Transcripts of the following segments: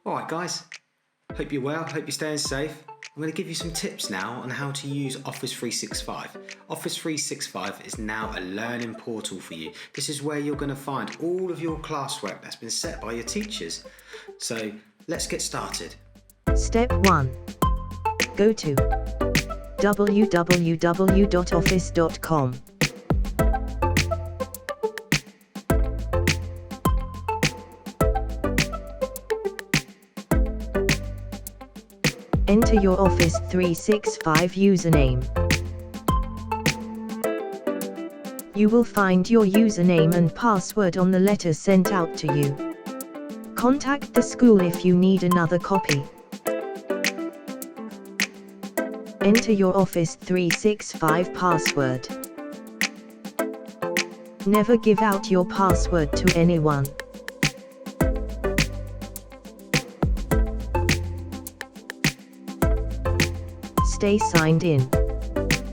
Alright guys, hope you're well, hope you're staying safe. I'm going to give you some tips now on how to use Office 365. Office 365 is now a learning portal for you. This is where you're going to find all of your classwork that's been set by your teachers. So let's get started. Step 1. Go to www.office.com. Enter your Office 365 username. You will find your username and password on the letter sent out to you. Contact the school if you need another copy. Enter your Office 365 password. Never give out your password to anyone. Stay signed in,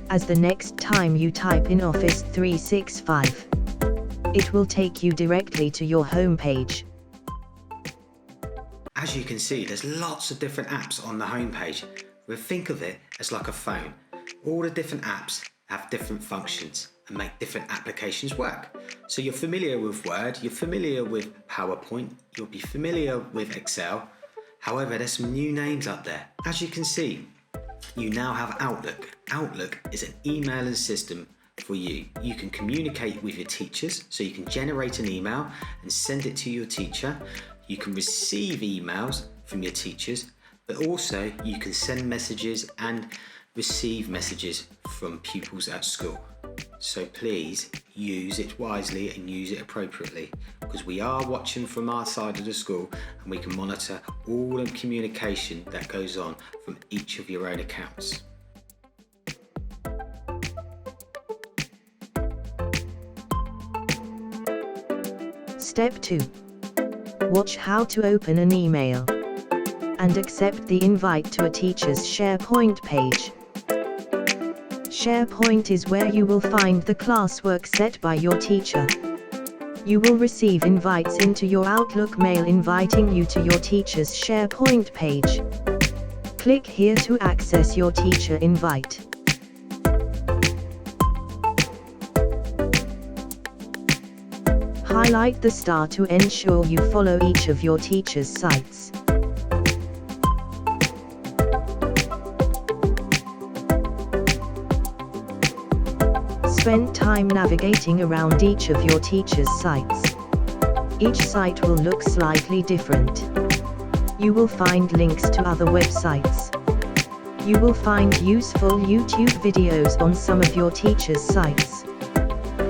as the next time you type in Office 365, it will take you directly to your home page. As you can see, there's lots of different apps on the home page. We think of it as like a phone. All the different apps have different functions and make different applications work. So you're familiar with Word, you're familiar with PowerPoint, you'll be familiar with Excel. However, there's some new names up there. As you can see, you now have Outlook. Outlook is an emailing system for you. You can communicate with your teachers, so you can generate an email and send it to your teacher. You can receive emails from your teachers, but also you can send messages and receive messages from pupils at school. So please use it wisely and use it appropriately, because we are watching from our side of the school and we can monitor all the communication that goes on from each of your own accounts. Step 2. Watch how to open an email and accept the invite to a teacher's Sharepoint page. Sharepoint is where you will find the classwork set by your teacher. You will receive invites into your Outlook mail inviting you to your teacher's Sharepoint page. Click here to access your teacher invite. Highlight the star to ensure you follow each of your teacher's sites. Spend time navigating around each of your teacher's sites. Each site will look slightly different. You will find links to other websites. You will find useful YouTube videos on some of your teacher's sites.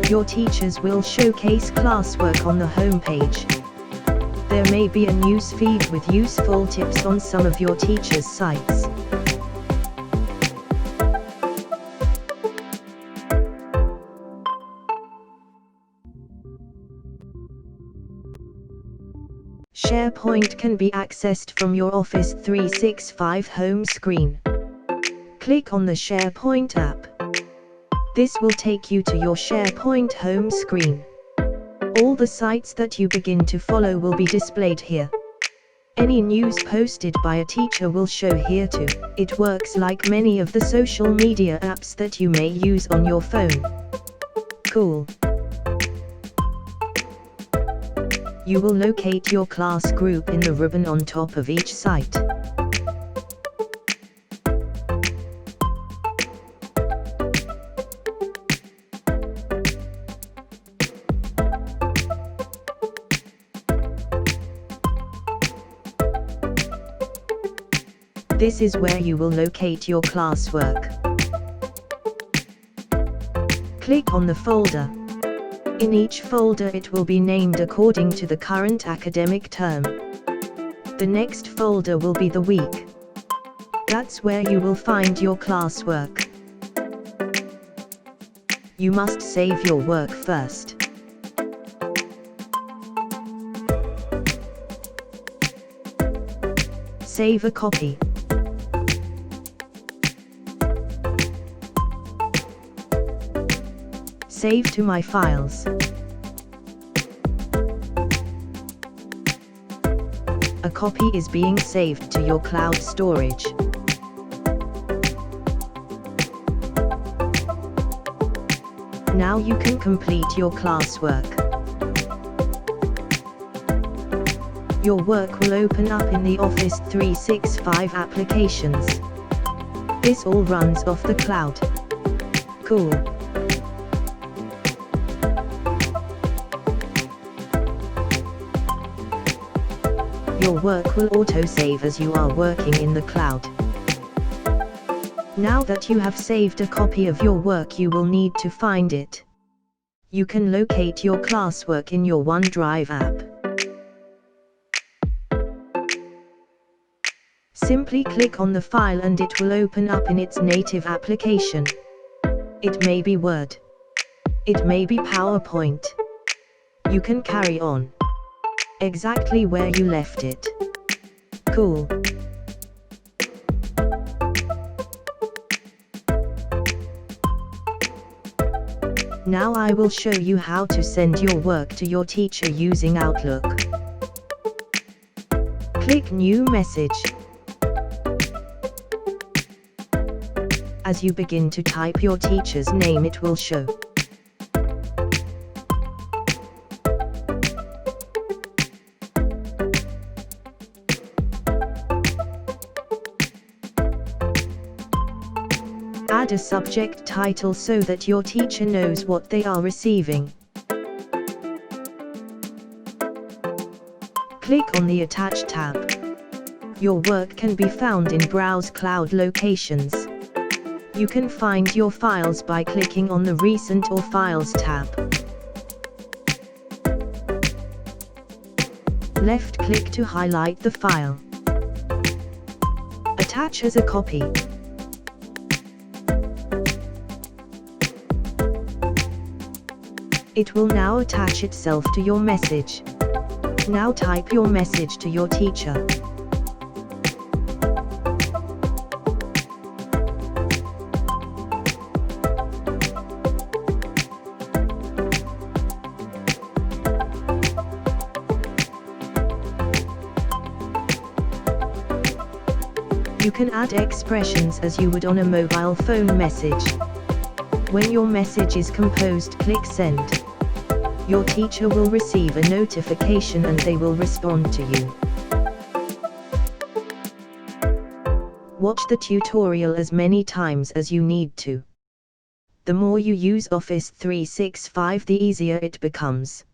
Your teachers will showcase classwork on the home page. There may be a news feed with useful tips on some of your teacher's sites. Sharepoint can be accessed from your Office 365 home screen. Click on the Sharepoint app. This will take you to your Sharepoint home screen. All the sites that you begin to follow will be displayed here. Any news posted by a teacher will show here too. It works like many of the social media apps that you may use on your phone. Cool. You will locate your class group in the ribbon on top of each site. This is where you will locate your classwork. Click on the folder. In each folder it will be named according to the current academic term. The next folder will be the week. That's where you will find your classwork. You must save your work first. Save a copy. Save to my files. A copy is being saved to your cloud storage. Now you can complete your classwork. Your work will open up in the Office 365 applications. This all runs off the cloud. Cool. Your work will auto-save as you are working in the cloud. Now that you have saved a copy of your work, you will need to find it. You can locate your classwork in your OneDrive app. Simply click on the file and it will open up in its native application. It may be Word. It may be PowerPoint. You can carry on exactly where you left it. Cool. Now I will show you how to send your work to your teacher using Outlook. Click New Message. As you begin to type your teacher's name, it will show. Add a subject title so that your teacher knows what they are receiving. Click on the Attach tab. Your work can be found in Browse Cloud Locations. You can find your files by clicking on the Recent or Files tab. Left-click to highlight the file. Attach as a copy. It will now attach itself to your message. Now type your message to your teacher. You can add expressions as you would on a mobile phone message. When your message is composed, click Send. Your teacher will receive a notification and they will respond to you. Watch the tutorial as many times as you need to. The more you use Office 365, the easier it becomes.